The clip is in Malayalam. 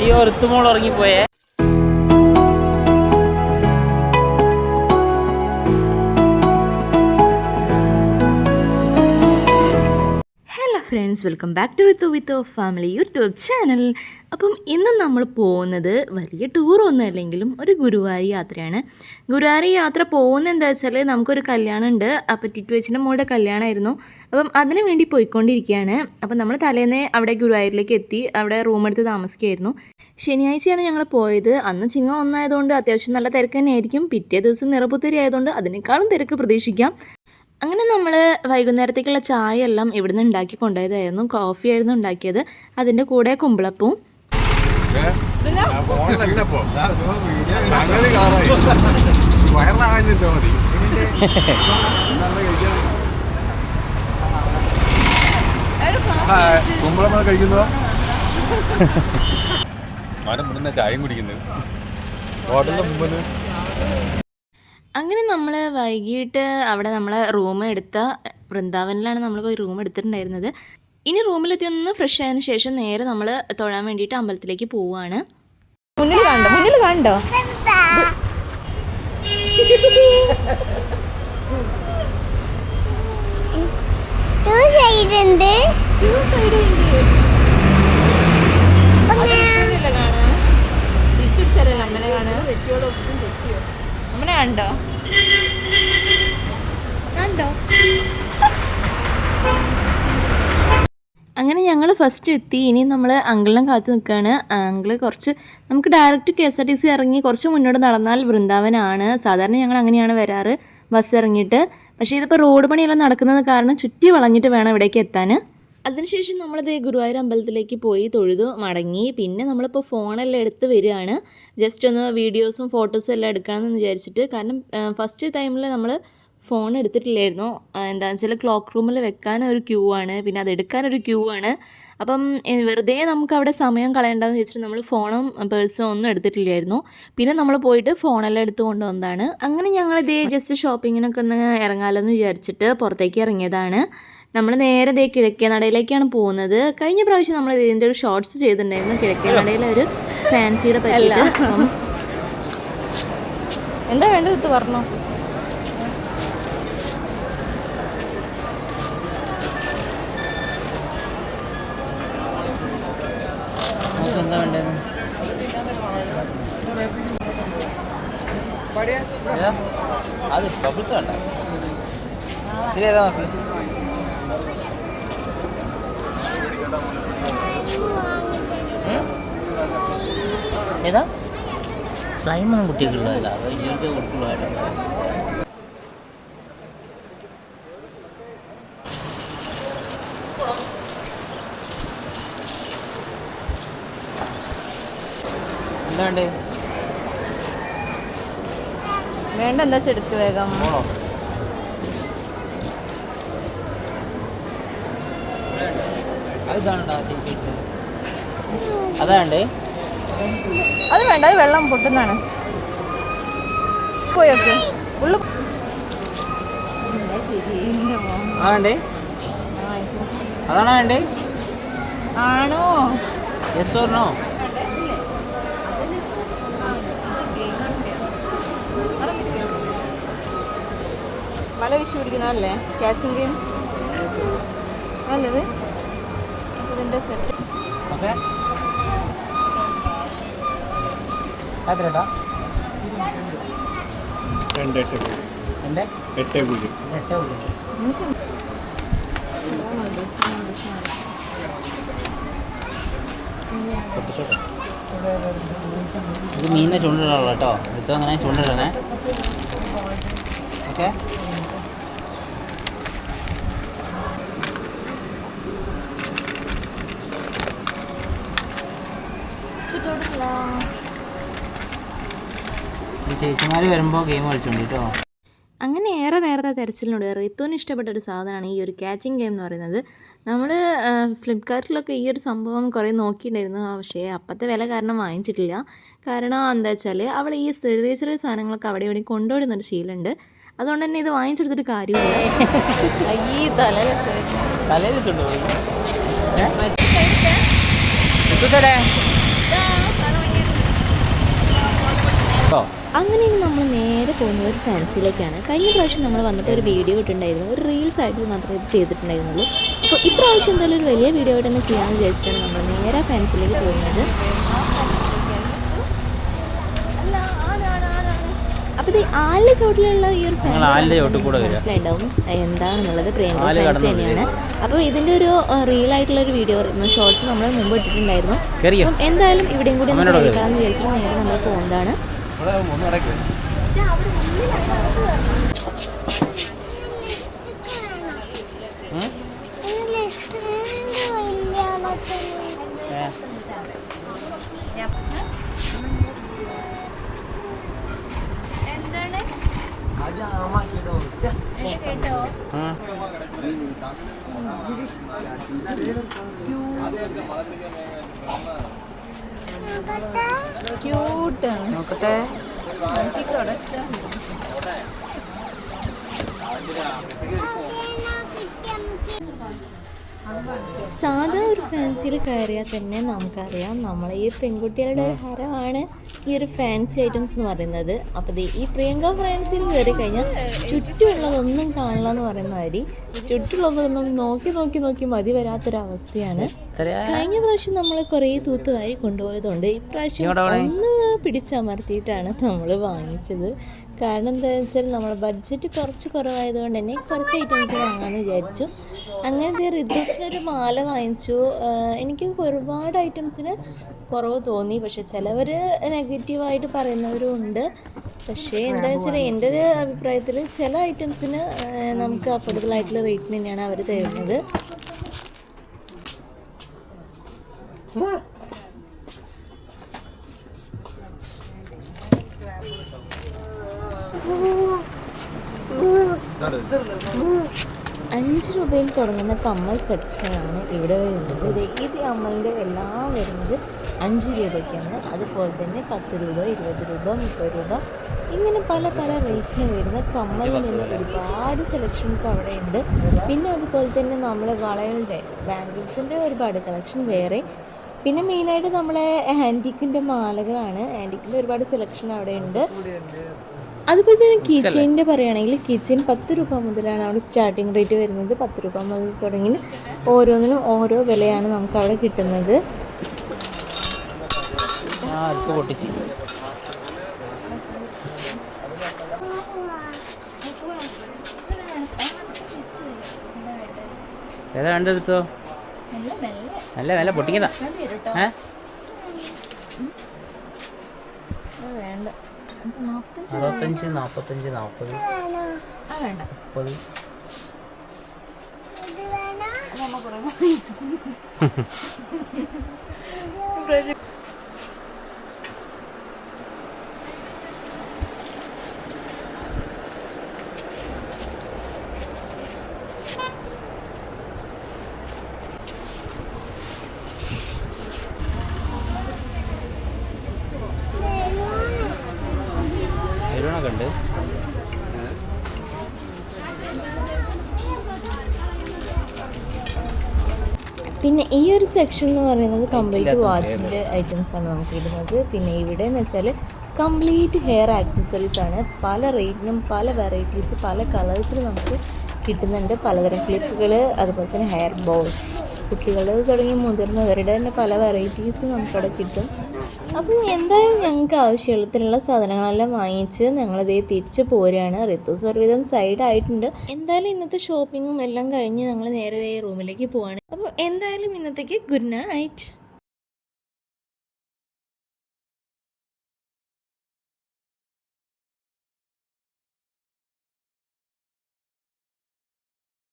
അയ്യോ ഋത്തുമോൾ ഇറങ്ങിപ്പോയേ. Friends, welcome back to Ritu with family YouTube channel. അപ്പം ഇന്ന് നമ്മൾ പോകുന്നത് വലിയ ടൂറൊന്നും അല്ലെങ്കിലും ഒരു ഗുരുവായൂർ യാത്രയാണ്. ഗുരുവായൂർ യാത്ര പോകുന്നത് എന്താ വെച്ചാൽ നമുക്കൊരു കല്യാണം ഉണ്ട്. അപ്പം ടിറ്റുവച്ചിൻ്റെ മോളുടെ കല്യാണമായിരുന്നു. അപ്പം അതിന് വേണ്ടി പോയിക്കൊണ്ടിരിക്കുകയാണ്. അപ്പം നമ്മൾ തലേന്നേ അവിടെ ഗുരുവായൂരിലേക്ക് എത്തി. അവിടെ റൂം എടുത്ത് താമസിക്കുകയായിരുന്നു. ശനിയാഴ്ചയാണ് ഞങ്ങൾ പോയത്. അന്ന് ചിങ്ങം ഒന്നായതുകൊണ്ട് അത്യാവശ്യം നല്ല തിരക്ക് തന്നെയായിരിക്കും. പിറ്റേ ദിവസം നിറപുത്തരി ആയതുകൊണ്ട് അതിനേക്കാളും തിരക്ക് പ്രതീക്ഷിക്കാം. അങ്ങനെ നമ്മൾ വൈകുന്നേരത്തേക്കുള്ള ചായ എല്ലാം ഇവിടുന്ന് ഉണ്ടാക്കി കൊണ്ടുപോയതായിരുന്നു. കോഫി ആയിരുന്നു ഉണ്ടാക്കിയത്. അതിൻ്റെ കൂടെ കുമ്പളപ്പവും. ചായയും കുടിക്കുന്നത് ഹോട്ടലിന്റെ മുമ്പിൽ. അങ്ങനെ നമ്മൾ വൈകിട്ട് അവിടെ നമ്മളെ റൂം എടുത്ത വൃന്ദാവനിലാണ് നമ്മൾ പോയി റൂം എടുത്തിട്ടുണ്ടായിരുന്നത്. ഇനി റൂമിലെത്തി ഒന്ന് ഫ്രഷ് ആയതിനു ശേഷം നേരെ നമ്മൾ തൊഴാൻ വേണ്ടിയിട്ട് അമ്പലത്തിലേക്ക് പോവുകയാണ്. മുന്നിൽ കണ്ടോ അങ്ങനെ കണ്ടോ അങ്ങനെ ഞങ്ങൾ ഫസ്റ്റ് എത്തി. ഇനി നമ്മൾ അങ്കിളിനെ കാത്തു നിൽക്കുകയാണ്. അങ്കിള് കുറച്ച് നമുക്ക് ഡയറക്റ്റ് KSRTC ഇറങ്ങി കുറച്ച് മുന്നോട്ട് നടന്നാൽ വൃന്ദാവനാണ്. സാധാരണ ഞങ്ങൾ അങ്ങനെയാണ് വരാറ്, ബസ് ഇറങ്ങിയിട്ട്. പക്ഷേ ഇതിപ്പോൾ റോഡ് പണിയെല്ലാം നടക്കുന്നത് കാരണം ചുറ്റി വളഞ്ഞിട്ട് വേണം ഇവിടേക്ക് എത്താൻ. അതിനുശേഷം നമ്മളിത് ഗുരുവായൂർ അമ്പലത്തിലേക്ക് പോയി തൊഴുതു മടങ്ങി. പിന്നെ നമ്മളിപ്പോൾ ഫോണെല്ലാം എടുത്ത് വരികയാണ്. ജസ്റ്റ് ഒന്ന് വീഡിയോസും ഫോട്ടോസും എല്ലാം എടുക്കാമെന്ന് വിചാരിച്ചിട്ട്. കാരണം ഫസ്റ്റ് ടൈമിൽ നമ്മൾ ഫോൺ എടുത്തിട്ടില്ലായിരുന്നു. എന്താണെന്ന് വെച്ചാൽ ക്ലോക്ക് റൂമിൽ വെക്കാൻ ഒരു ക്യൂ ആണ്, പിന്നെ അത് എടുക്കാനൊരു ക്യൂ ആണ്. അപ്പം വെറുതെ നമുക്ക് അവിടെ സമയം കളയണ്ടെന്ന് വെച്ചിട്ട് നമ്മൾ ഫോണും പേഴ്സും ഒന്നും എടുത്തിട്ടില്ലായിരുന്നു. പിന്നെ നമ്മൾ പോയിട്ട് ഫോണെല്ലാം എടുത്ത് കൊണ്ടുവന്നതാണ്. അങ്ങനെ ഞങ്ങൾ ഇതേ ജസ്റ്റ് ഷോപ്പിങ്ങിനൊക്കെ ഒന്ന് ഇറങ്ങാമല്ലോ എന്ന് വിചാരിച്ചിട്ട് പുറത്തേക്ക് ഇറങ്ങിയതാണ്. നമ്മൾ നേരെ കിഴക്കേ നടയിലേക്കാണ് പോകുന്നത്. കഴിഞ്ഞ പ്രാവശ്യം നമ്മൾ ഇതിൻ്റെ ഒരു ഷോർട്സ് ചെയ്തിട്ടുണ്ടായിരുന്നു, കിഴക്കേ നടയിലെ ഒരു ഫാൻസിയുടെ പറ്റിയിട്ട്. എന്താ വേണ്ടത് പറഞ്ഞോ. എന്താ വേണ്ടത്? അത് ബബിൾസ് വേണ്ട. ശരി, ഏതാ നോക്ക്. ഏതാ സ്ലൈമൊന്നും കുട്ടികൾക്കുള്ളതല്ല, അത് ഇവർക്ക് കൊടുക്കുള്ളതായിട്ട്. എന്താ വേണ്ടേ? വേണ്ട എന്താ ചെടുക്ക് വേഗം. അതാണ്ടേ? അത് വേണ്ട, അത് വെള്ളം പൊട്ടുന്നതാണ്. പോയൊക്കെ ഉള്ളു വേണ്ടേ? അതാണോ വേണ്ടേ? ആണോ? Yes or no? മല വിശു പിടിക്കുന്നതല്ലേ ക്യാച്ചിങ് ഗെയിം നല്ലത്. ഇതിൻ്റെ സെറ്റ് ഓക്കെ. എത്രട്ടാ? 2-8 ഇത് മീനിനെ ചൂണ്ടിടാനുള്ള കേട്ടോ. ഇത് അങ്ങനെ ചൂണ്ടിടണേ. ഓക്കെ. ചേച്ചിമാർ വരുമ്പോൾ ഗെയിം കളിച്ചോണ്ട് കേട്ടോ. അങ്ങനെ ഏറെ നേരത്തെ തെരച്ചിലിനോട് ഋത്തുവിന് ഇഷ്ടപ്പെട്ട ഒരു സാധനമാണ് ഈ ഒരു ക്യാച്ചിങ് ഗെയിം എന്ന് പറയുന്നത്. നമ്മൾ ഫ്ലിപ്കാർട്ടിലൊക്കെ ഈ ഒരു സംഭവം കുറേ നോക്കിയിട്ടുണ്ടായിരുന്നു. പക്ഷേ അപ്പോഴത്തെ വില കാരണം വാങ്ങിച്ചിട്ടില്ല. കാരണം എന്താ വെച്ചാൽ അവൾ ഈ ചെറിയ ചെറിയ സാധനങ്ങളൊക്കെ അവിടെ ഇവിടെ കൊണ്ടുപോടുന്നൊരു ശീലമുണ്ട്. അതുകൊണ്ട് തന്നെ ഇത് വാങ്ങിച്ചെടുത്തിട്ട് കാര്യമില്ല. ഈ തലയിൽ വെച്ചോണ്ട് പോയി. അങ്ങനെ നമ്മൾ നേരെ പോകുന്നത് ഒരു ഫാൻസിയിലേക്കാണ്. കഴിഞ്ഞ പ്രാവശ്യം നമ്മൾ വന്നിട്ട് ഒരു വീഡിയോ ഇട്ടിട്ടുണ്ടായിരുന്നു, ഒരു റീൽസ് ആയിട്ട് മാത്രമേ ഇത് ചെയ്തിട്ടുണ്ടായിരുന്നുള്ളൂ. അപ്പോൾ ഇപ്രാവശ്യം എന്തായാലും ഒരു വലിയ വീഡിയോ ആയിട്ട് തന്നെ ചെയ്യാമെന്ന് വിചാരിച്ചിട്ടാണ് നമ്മൾ നേരെ ഫാൻസിയിലേക്ക് പോകുന്നത്. അപ്പോൾ ഈ ആലിൻ്റെ ചോട്ടിലുള്ള ഈ ഒരു മനസ്സിലായിട്ടുണ്ടാവും എന്താണെന്നുള്ളത്. പ്രിയങ്ക ഫാൻസി തന്നെയാണ്. അപ്പോൾ ഇതിൻ്റെ ഒരു റീലായിട്ടുള്ള ഒരു വീഡിയോ ഷോർട്സ് നമ്മൾ മുമ്പ് ഇട്ടിട്ടുണ്ടായിരുന്നു. അപ്പം എന്തായാലും ഇവിടെയും കൂടി ഒന്ന് കേൾക്കാമെന്ന് വിചാരിച്ചിട്ട് നേരെ നമ്മൾ പോകുന്നതാണ്. നോക്കട്ടെ. സാധാ ഒരു ഫാൻസിയിൽ കയറിയാൽ തന്നെ നമുക്കറിയാം നമ്മളെ ഈ പെൺകുട്ടികളുടെ ഒരു ഹരമാണ് ഈ ഒരു ഫാൻസി ഐറ്റംസ് എന്ന് പറയുന്നത്. അപ്പോൾ ഈ പ്രിയങ്ക ഫാൻസിയിൽ കയറി കഴിഞ്ഞാൽ ചുറ്റുമുള്ളതൊന്നും കാണില്ല എന്ന് പറയുന്ന മാതിരി ചുറ്റുമുള്ളതൊന്നും നോക്കി നോക്കി നോക്കി മതി വരാത്തൊരവസ്ഥയാണ്. കഴിഞ്ഞ പ്രാവശ്യം നമ്മൾ കുറേ തൂത്തുവാരി കൊണ്ടുപോയതുകൊണ്ട് ഇപ്രാവശ്യം ഒന്ന് പിടിച്ചമർത്തിയിട്ടാണ് നമ്മൾ വാങ്ങിച്ചത്. കാരണം എന്താണെന്ന് വെച്ചാൽ നമ്മുടെ ബഡ്ജറ്റ് കുറച്ച് കുറവായതുകൊണ്ട് തന്നെ കുറച്ച് ഐറ്റംസ് വാങ്ങാമെന്ന് വിചാരിച്ചു. അങ്ങനത്തെ റിദ്ദൂസിനൊരു മാല വാങ്ങിച്ചു. എനിക്ക് ഒരുപാട് ഐറ്റംസിന് കുറവ് തോന്നി, പക്ഷെ ചിലവർ നെഗറ്റീവായിട്ട് പറയുന്നവരും ഉണ്ട്. പക്ഷേ എന്താ വെച്ചാൽ എൻ്റെ ഒരു അഭിപ്രായത്തിൽ ചില ഐറ്റംസിന് നമുക്ക് അഫോർഡബിൾ ആയിട്ടുള്ള റേറ്റിന് തന്നെയാണ് അവർ തരുന്നത്. ₹5 തുടങ്ങുന്ന കമ്മൽ സെക്ഷനാണ് ഇവിടെ വരുന്നത്. ഈ അമ്മലിൻ്റെ എല്ലാം വരുന്നത് ₹5 അതുപോലെ തന്നെ ₹10, ₹20, ₹30 ഇങ്ങനെ പല പല റേറ്റിന് വരുന്ന കമ്മലിൽ നിന്ന് ഒരുപാട് സെലക്ഷൻസ് അവിടെ ഉണ്ട്. പിന്നെ അതുപോലെ തന്നെ നമ്മളെ വളകളുടെ ബാംഗിൾസിൻ്റെ ഒരുപാട് കളക്ഷൻ വേറെ. പിന്നെ മെയിനായിട്ട് നമ്മളെ ആൻറ്റിക്കിൻ്റെ മാലകളാണ്. ആൻറ്റിക്കിൻ്റെ ഒരുപാട് സെലക്ഷൻ അവിടെ ഉണ്ട്. അതുപോലെ തന്നെ കീ ചെയിൻ്റെ പറയുകയാണെങ്കിൽ കീ ചെയിൻ ₹10 മുതലാണ് അവിടെ സ്റ്റാർട്ടിങ് റേറ്റ് വരുന്നത്. ₹10 മുതൽ തുടങ്ങി ഓരോന്നിനും ഓരോ വിലയാണ് നമുക്ക് അവിടെ കിട്ടുന്നത്. ഏതാ വേണ്ടെടുത്തോ? നല്ല വില പൊട്ടിക്കുന്നതാ. വേണ്ട 65, 45, 40, വേണ്ട 30. ഉണ്ട്. പിന്നെ ഈ ഒരു സെക്ഷൻ എന്ന് പറയുന്നത് കംപ്ലീറ്റ് വാച്ചിൻ്റെ ഐറ്റംസ് ആണ് നമുക്ക് ഇടുന്നത്. പിന്നെ ഇവിടെ എന്ന് വെച്ചാൽ കംപ്ലീറ്റ് ഹെയർ ആക്സസറീസ് ആണ്. പല റേറ്റിനും പല വെറൈറ്റീസ് പല കളേഴ്സിൽ നമുക്ക് കിട്ടുന്നുണ്ട്. പലതരം ക്ലിപ്പുകൾ, അതുപോലെ തന്നെ ഹെയർ ബോസ്, കുട്ടികൾ തുടങ്ങി മുതിർന്നവരുടെ തന്നെ പല വെറൈറ്റീസ് നമുക്കവിടെ കിട്ടും. അപ്പം എന്തായാലും ഞങ്ങൾക്ക് ആവശ്യമുള്ളതിനുള്ള സാധനങ്ങളെല്ലാം വാങ്ങിച്ച് ഞങ്ങളിതേ തിരിച്ച് പോരുകയാണ്. റിത്തൂസ് ഒരുവിധം സൈഡായിട്ടുണ്ട്. എന്തായാലും ഇന്നത്തെ ഷോപ്പിങ്ങും എല്ലാം കഴിഞ്ഞ് ഞങ്ങൾ നേരെ റൂമിലേക്ക് പോവാണ്. അപ്പോൾ എന്തായാലും ഇന്നത്തേക്ക് ഗുഡ് നൈറ്റ്.